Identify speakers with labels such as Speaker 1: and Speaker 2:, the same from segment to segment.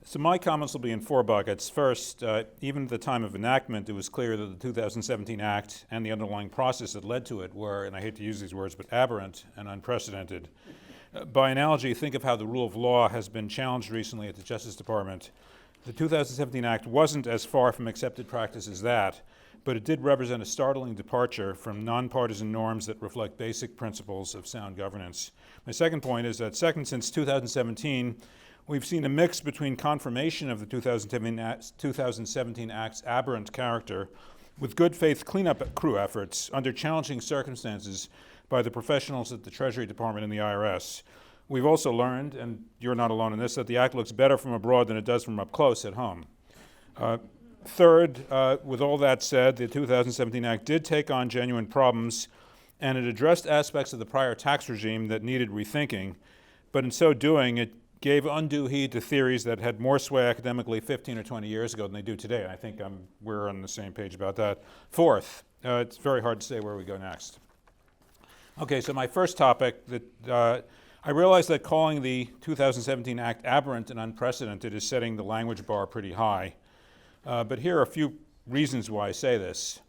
Speaker 1: So my comments will be in four buckets. First, even at the time of enactment, it was clear that the 2017 Act and the underlying process that led to it were, and I hate to use these words, but aberrant and unprecedented. By analogy, think of how the rule of law has been challenged recently at the Justice Department. The 2017 Act wasn't as far from accepted practice as that, but it did represent a startling departure from nonpartisan norms that reflect basic principles of sound governance. My second point is that since 2017, we've seen a mix between confirmation of the 2017 Act's aberrant character with good faith cleanup crew efforts under challenging circumstances by the professionals at the Treasury Department and the IRS. We've also learned, and you're not alone in this, that the Act looks better from abroad than it does from up close at home. Third, with all that said, the 2017 Act did take on genuine problems, and it addressed aspects of the prior tax regime that needed rethinking, but in so doing, it gave undue heed to theories that had more sway academically 15 or 20 years ago than they do today. I think we're on the same page about that. Fourth, it's very hard to say where we go next. Okay, so my first topic, I realize that calling the 2017 Act aberrant and unprecedented is setting the language bar pretty high. But here are a few reasons why I say this.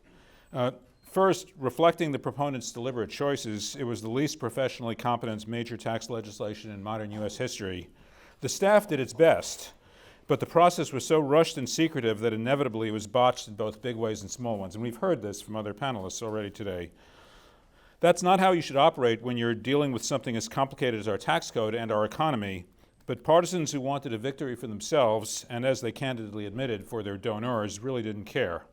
Speaker 1: First, reflecting the proponents' deliberate choices, it was the least professionally competent major tax legislation in modern U.S. history. The staff did its best, but the process was so rushed and secretive that inevitably it was botched in both big ways and small ones. And we've heard this from other panelists already today. That's not how you should operate when you're dealing with something as complicated as our tax code and our economy, but partisans who wanted a victory for themselves, and as they candidly admitted, for their donors, really didn't care.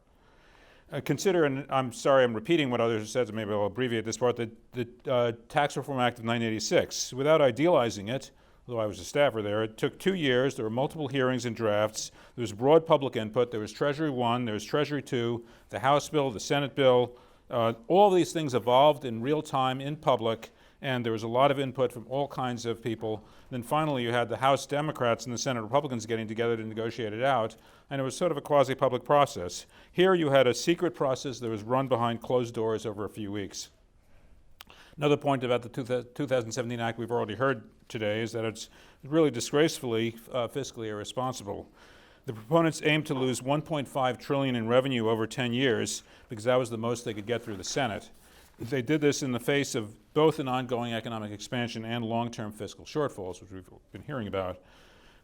Speaker 1: Consider, and I'm sorry I'm repeating what others have said, so maybe I'll abbreviate this part, the Tax Reform Act of 1986. Without idealizing it, though I was a staffer there, it took 2 years, there were multiple hearings and drafts, there was broad public input, there was Treasury 1, there was Treasury 2, the House bill, the Senate bill. All these things evolved in real time in public, and there was a lot of input from all kinds of people. Then finally you had the House Democrats and the Senate Republicans getting together to negotiate it out, and it was sort of a quasi-public process. Here you had a secret process that was run behind closed doors over a few weeks. Another point about the 2017 Act we've already heard today is that it's really disgracefully fiscally irresponsible. The proponents aimed to lose $1.5 trillion in revenue over 10 years because that was the most they could get through the Senate. They did this in the face of both an ongoing economic expansion and long-term fiscal shortfalls, which we've been hearing about.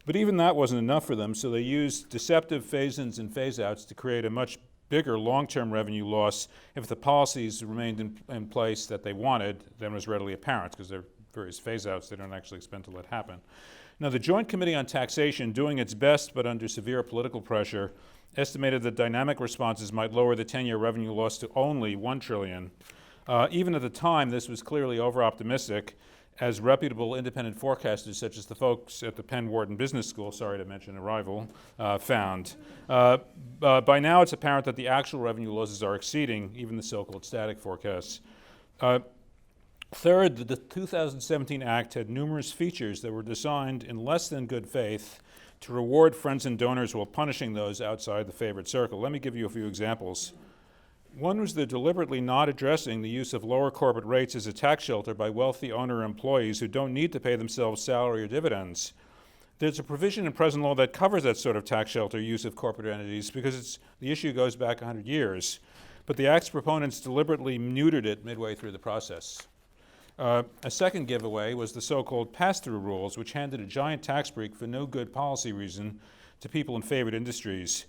Speaker 1: But even that wasn't enough for them, so they used deceptive phase-ins and phase-outs to create a much bigger long-term revenue loss if the policies remained in place that they wanted than was readily apparent, because there are various phase-outs they don't actually expect to let happen. Now, the Joint Committee on Taxation, doing its best but under severe political pressure, estimated that dynamic responses might lower the 10-year revenue loss to only $1 trillion. Even at the time, this was clearly over-optimistic, as reputable independent forecasters such as the folks at the Penn Wharton Business School, sorry to mention a rival, found. By now, it's apparent that the actual revenue losses are exceeding even the so-called static forecasts. Third, the 2017 Act had numerous features that were designed in less than good faith to reward friends and donors while punishing those outside the favorite circle. Let me give you a few examples. One was the deliberately not addressing the use of lower corporate rates as a tax shelter by wealthy owner employees who don't need to pay themselves salary or dividends. There's a provision in present law that covers that sort of tax shelter use of corporate entities because the issue goes back 100 years. But the Act's proponents deliberately neutered it midway through the process. A second giveaway was the so-called pass-through rules, which handed a giant tax break for no good policy reason to people in favored industries.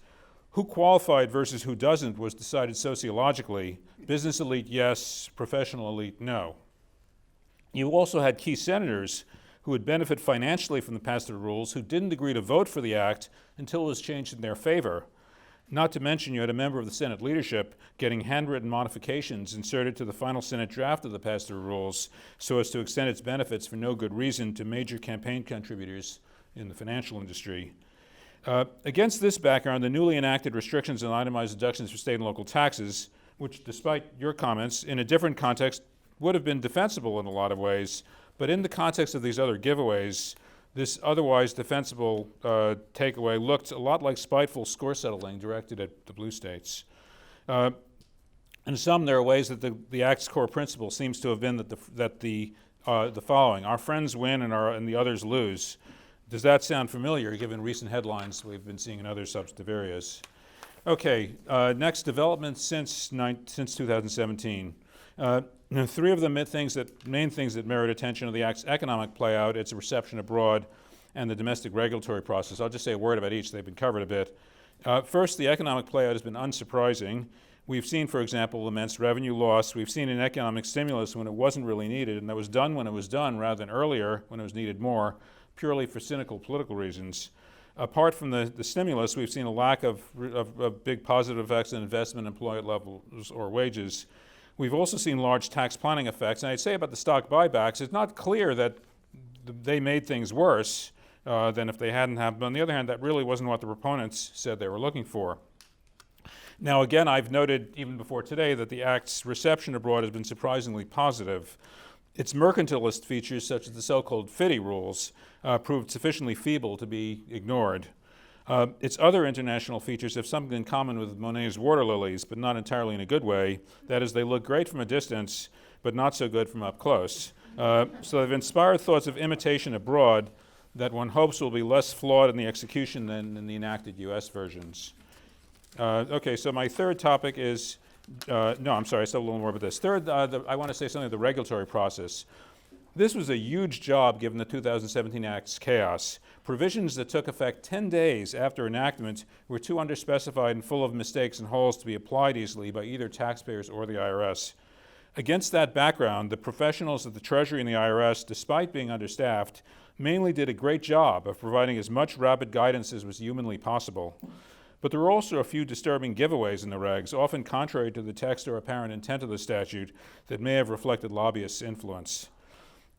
Speaker 1: Who qualified versus who doesn't was decided sociologically. Business elite, yes. Professional elite, no. You also had key senators who would benefit financially from the pass-through rules who didn't agree to vote for the act until it was changed in their favor. Not to mention you had a member of the Senate leadership getting handwritten modifications inserted to the final Senate draft of the pass-through rules so as to extend its benefits for no good reason to major campaign contributors in the financial industry. Against this background, the newly enacted restrictions on itemized deductions for state and local taxes, which despite your comments, in a different context would have been defensible in a lot of ways, but in the context of these other giveaways, this otherwise defensible takeaway looked a lot like spiteful score settling directed at the blue states. In some, there are ways that the Act's core principle seems to have been that the following: our friends win and the others lose. Does that sound familiar, given recent headlines we've been seeing in other substantive areas? Okay, next, developments since 2017. Three of the main things that merit attention are the Act's economic playout, its reception abroad, and the domestic regulatory process. I'll just say a word about each. They've been covered a bit. First, the economic playout has been unsurprising. We've seen, for example, immense revenue loss. We've seen an economic stimulus when it wasn't really needed, and that was done when it was done rather than earlier when it was needed more, purely for cynical political reasons. Apart from the stimulus, we've seen a lack of big positive effects on investment, employment levels, or wages. We've also seen large tax planning effects. And I'd say about the stock buybacks, it's not clear that they made things worse than if they hadn't happened. But on the other hand, that really wasn't what the proponents said they were looking for. Now, again, I've noted even before today that the Act's reception abroad has been surprisingly positive. Its mercantilist features, such as the so-called FDII rules, proved sufficiently feeble to be ignored. Its other international features have something in common with Monet's water lilies, but not entirely in a good way. That is, they look great from a distance, but not so good from up close. So they've inspired thoughts of imitation abroad that one hopes will be less flawed in the execution than in the enacted US versions. Okay, so my third topic is I still have a little more about this. Third, I want to say something about the regulatory process. This was a huge job given the 2017 Act's chaos. Provisions that took effect 10 days after enactment were too underspecified and full of mistakes and holes to be applied easily by either taxpayers or the IRS. Against that background, the professionals at the Treasury and the IRS, despite being understaffed, mainly did a great job of providing as much rapid guidance as was humanly possible. But there were also a few disturbing giveaways in the regs, often contrary to the text or apparent intent of the statute, that may have reflected lobbyists' influence.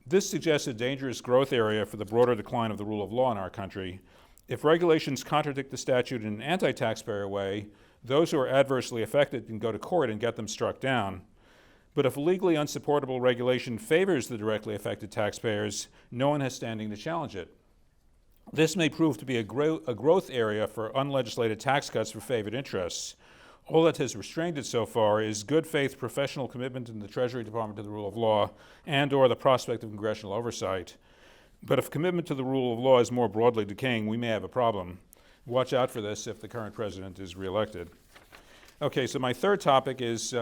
Speaker 1: This suggests a dangerous growth area for the broader decline of the rule of law in our country. If regulations contradict the statute in an anti-taxpayer way, those who are adversely affected can go to court and get them struck down. But if a legally unsupportable regulation favors the directly affected taxpayers, no one has standing to challenge it. This may prove to be a growth area for unlegislated tax cuts for favored interests. All that has restrained it so far is good faith professional commitment in the Treasury Department to the rule of law and/or the prospect of congressional oversight. But if commitment to the rule of law is more broadly decaying, we may have a problem. Watch out for this if the current president is reelected. Okay, so my third topic is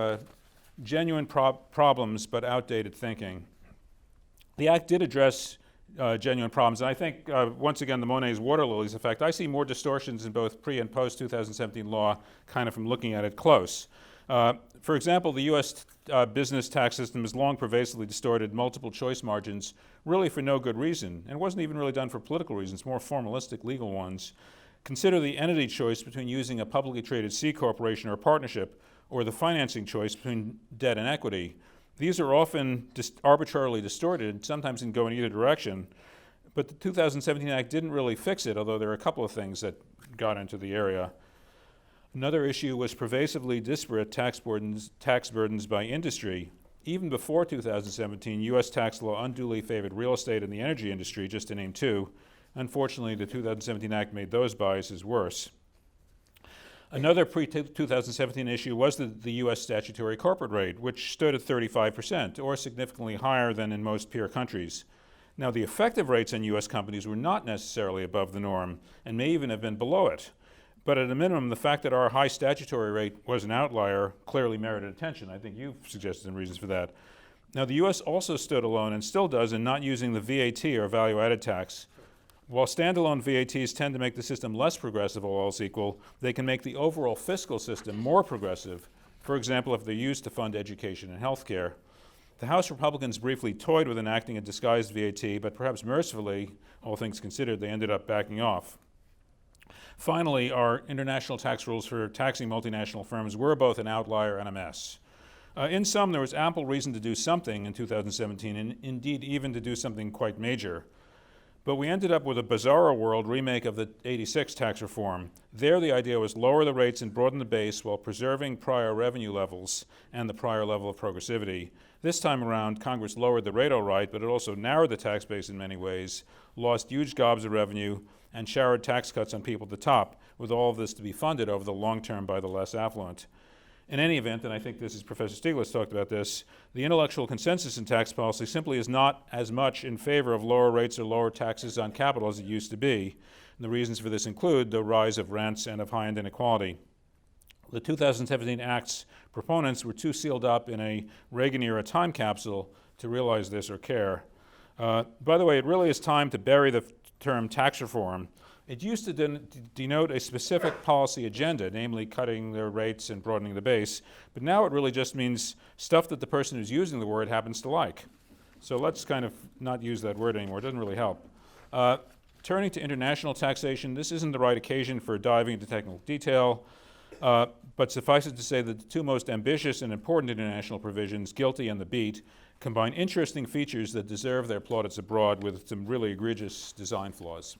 Speaker 1: genuine problems but outdated thinking. The Act did address genuine problems. And I think, once again, the Monet's water lilies effect, I see more distortions in both pre- and post-2017 law kind of from looking at it close. For example, the U.S. Business tax system has long pervasively distorted multiple choice margins, really for no good reason. And it wasn't even really done for political reasons, more formalistic legal ones. Consider the entity choice between using a publicly traded C corporation or a partnership, or the financing choice between debt and equity. These are often arbitrarily distorted, sometimes can go in either direction, but the 2017 Act didn't really fix it, although there are a couple of things that got into the area. Another issue was pervasively disparate tax burdens by industry. Even before 2017, U.S. tax law unduly favored real estate and the energy industry, just to name two. Unfortunately, the 2017 Act made those biases worse. Another pre-2017 issue was the U.S. statutory corporate rate, which stood at 35%, or significantly higher than in most peer countries. Now, the effective rates on U.S. companies were not necessarily above the norm, and may even have been below it. But at a minimum, the fact that our high statutory rate was an outlier clearly merited attention. I think you've suggested some reasons for that. Now, the U.S. also stood alone, and still does, in not using the VAT, or value-added tax. While standalone VATs tend to make the system less progressive, all else equal, they can make the overall fiscal system more progressive, for example, if they're used to fund education and health care. The House Republicans briefly toyed with enacting a disguised VAT, but perhaps mercifully, all things considered, they ended up backing off. Finally, our international tax rules for taxing multinational firms were both an outlier and a mess. In sum, there was ample reason to do something in 2017, and indeed even to do something quite major. But we ended up with a bizarro world remake of the '86 tax reform. There, the idea was lower the rates and broaden the base while preserving prior revenue levels and the prior level of progressivity. This time around, Congress lowered the rate all right, but it also narrowed the tax base in many ways, lost huge gobs of revenue, and showered tax cuts on people at the top, with all of this to be funded over the long term by the less affluent. In any event, and I think this is Professor Stiglitz talked about this, the intellectual consensus in tax policy simply is not as much in favor of lower rates or lower taxes on capital as it used to be. And the reasons for this include the rise of rents and of high-end inequality. The 2017 Act's proponents were too sealed up in a Reagan-era time capsule to realize this or care. By the way, it really is time to bury the term tax reform. It used to denote a specific policy agenda, namely cutting the rates and broadening the base, but now it really just means stuff that the person who's using the word happens to like. So let's kind of not use that word anymore. It doesn't really help. Turning to international taxation, this isn't the right occasion for diving into technical detail, but suffice it to say that the two most ambitious and important international provisions, GILTI and the BEAT, combine interesting features that deserve their plaudits abroad with some really egregious design flaws.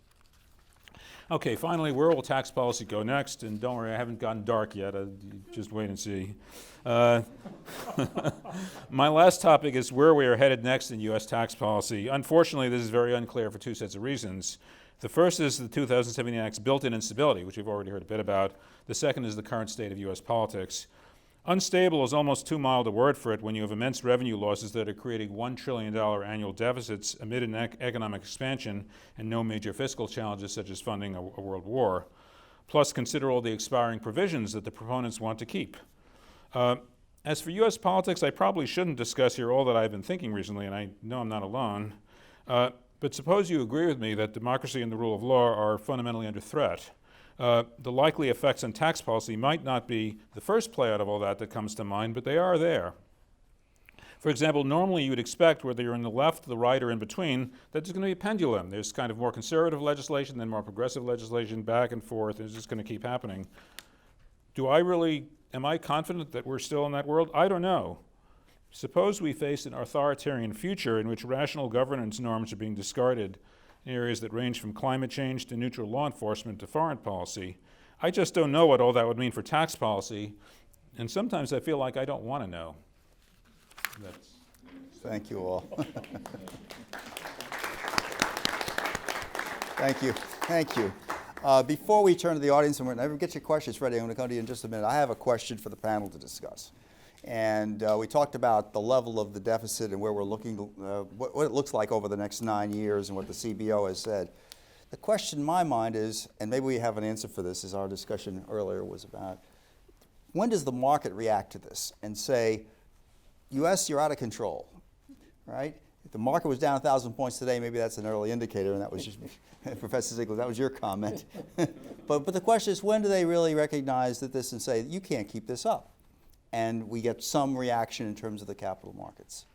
Speaker 1: Okay, finally, where will tax policy go next? And don't worry, I haven't gotten dark yet. Just wait and see. My last topic is where we are headed next in U.S. tax policy. Unfortunately, this is very unclear for two sets of reasons. The first is the 2017 Act's built-in instability, which we've already heard a bit about. The second is the current state of U.S. politics. Unstable is almost too mild a word for it when you have immense revenue losses that are creating $1 trillion annual deficits amid an economic expansion and no major fiscal challenges such as funding a world war. Plus, consider all the expiring provisions that the proponents want to keep. As for U.S. politics, I probably shouldn't discuss here all that I've been thinking recently, and I know I'm not alone. But suppose you agree with me that democracy and the rule of law are fundamentally under threat. The likely effects on tax policy might not be the first play out of all that comes to mind, but they are there. For example, normally you would expect, whether you're in the left, the right, or in between, that there's going to be a pendulum. There's kind of more conservative legislation, then more progressive legislation, back and forth, and it's just going to keep happening. Am I confident that we're still in that world? I don't know. Suppose we face an authoritarian future in which rational governance norms are being discarded in areas that range from climate change to neutral law enforcement to foreign policy. I just don't know what all that would mean for tax policy, and sometimes I feel like I don't want to know.
Speaker 2: Thank you all. Thank you. Thank you. Before we turn to the audience, and whenever get your questions ready, I'm going to come to you in just a minute. I have a question for the panel to discuss. And we talked about the level of the deficit and where we're looking, what it looks like over the next 9 years and what the CBO has said. The question in my mind is, and maybe we have an answer for this, as our discussion earlier was about, when does the market react to this and say, U.S., you're out of control, right? If the market was down 1,000 points today, maybe that's an early indicator, and that was just, Professor Ziegler, that was your comment. but the question is, when do they really recognize that this and say, you can't keep this up? And we get some reaction in terms of the capital markets.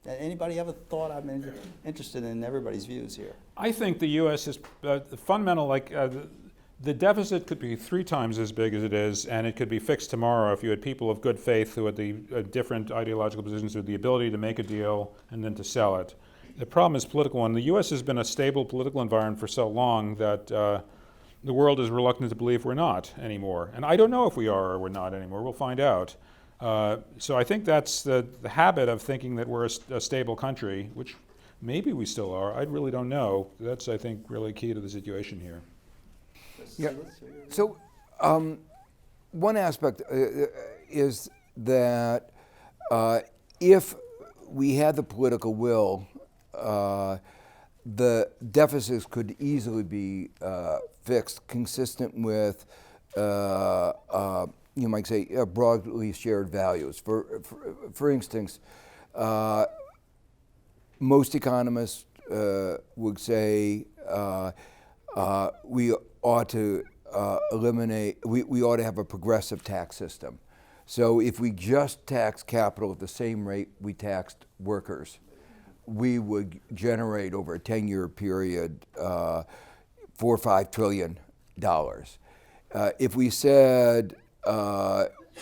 Speaker 2: Anybody have a thought? I'm interested in everybody's views here.
Speaker 1: I think the U.S. is fundamental, the deficit could be 3 times as big as it is, and it could be fixed tomorrow if you had people of good faith who had the different ideological positions with the ability to make a deal and then to sell it. The problem is political one. The U.S. has been a stable political environment for so long that the world is reluctant to believe we're not anymore. And I don't know if we are or we're not anymore. We'll find out. So I think that's the habit of thinking that we're a stable country, which maybe we still are. I really don't know. That's, I think, really key to the situation here.
Speaker 3: Yeah. So one aspect is that if we had the political will, the deficits could easily be fixed, consistent with you might say broadly shared values. For instance, most economists would say we ought to we ought to have a progressive tax system. So if we just tax capital at the same rate we taxed workers, we would generate over a 10-year period $4 or $5 trillion. If we said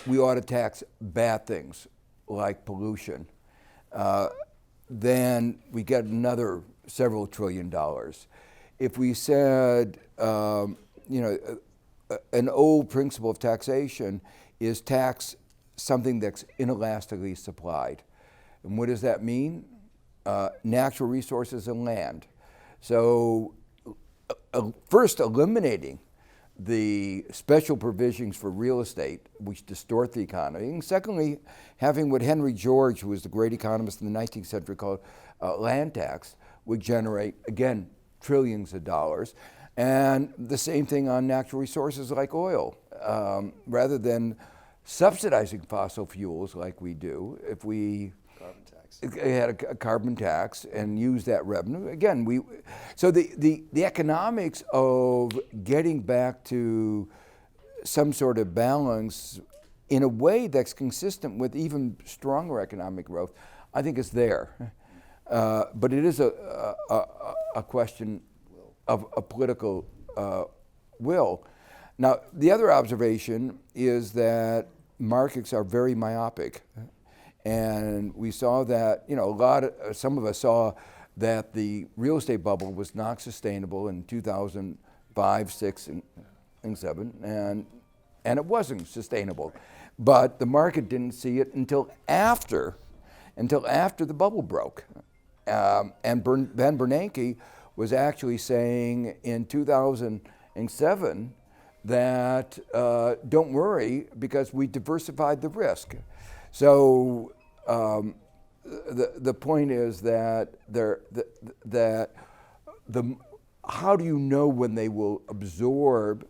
Speaker 3: we ought to tax bad things like pollution, then we get another several $1 trillion. If we said, an old principle of taxation is tax something that's inelastically supplied. And what does that mean? Natural resources and land. So first eliminating the special provisions for real estate, which distort the economy. And secondly, having what Henry George, who was the great economist in the 19th century, called land tax, would generate, again, trillions of dollars. And the same thing on natural resources like oil. Rather than subsidizing fossil fuels like we do, if we had a carbon tax and use that revenue, again, so the economics of getting back to some sort of balance in a way that's consistent with even stronger economic growth, I think is there. But it is a question of a political will. Now, the other observation is that markets are very myopic. And we saw that, some of us saw that the real estate bubble was not sustainable in 2005, 6, and 7, and it wasn't sustainable. But the market didn't see it until after the bubble broke. And Ben Bernanke was actually saying in 2007 that don't worry because we diversified the risk. So the point is that how do you know when they will absorb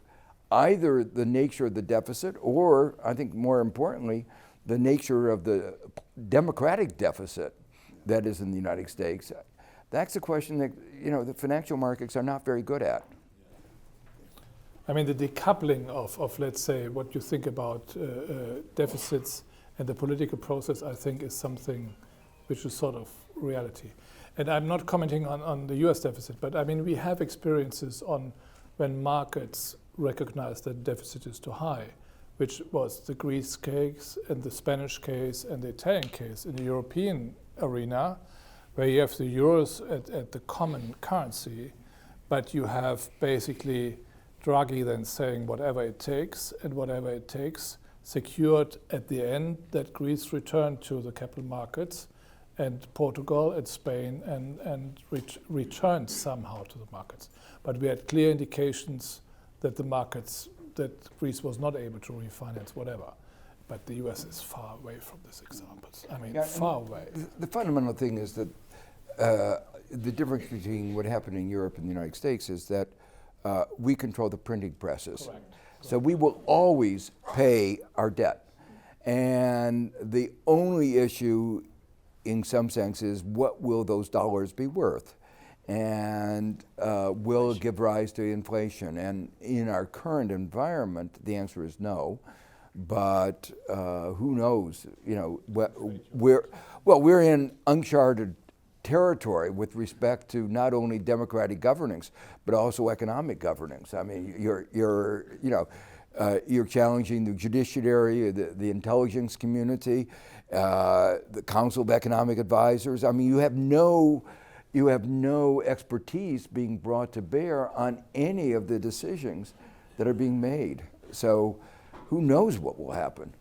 Speaker 3: either the nature of the deficit or, I think more importantly, the nature of the democratic deficit that is in the United States? That's a question that the financial markets are not very good at.
Speaker 4: I mean, the decoupling of let's say, what you think about deficits and the political process, I think, is something which is sort of reality. And I'm not commenting on the US deficit, but I mean, we have experiences on when markets recognize that deficit is too high, which was the Greece case and the Spanish case and the Italian case. In the European arena, where you have the euros at the common currency, but you have basically Draghi then saying whatever it takes, and whatever it takes secured at the end that Greece returned to the capital markets, and Portugal and Spain and returned somehow to the markets. But we had clear indications that the markets, that Greece was not able to refinance whatever. But the US is far away from these examples. I mean, far away.
Speaker 3: The fundamental thing is that the difference between what happened in Europe and the United States is that we control the printing presses.
Speaker 4: Correct.
Speaker 3: So we will always pay our debt. And the only issue in some sense is what will those dollars be worth? And will it give rise to inflation? And in our current environment, the answer is no. But who knows? We're in uncharted territory with respect to not only democratic governance but also economic governance. I mean, you're challenging the judiciary, the intelligence community, the Council of Economic Advisors. I mean, you have no expertise being brought to bear on any of the decisions that are being made. So who knows what will happen?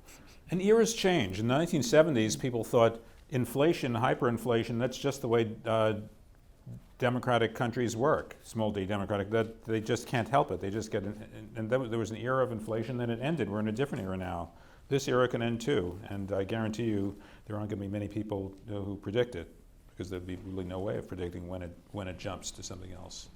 Speaker 1: And eras change. In the 1970s, people thought inflation, hyperinflation, that's just the way democratic countries work, small d democratic, that they just can't help it. They just get, and there was an era of inflation, then it ended. We're in a different era now. This era can end too, and I guarantee you there aren't going to be many people who predict it, because there'd be really no way of predicting when it jumps to something else.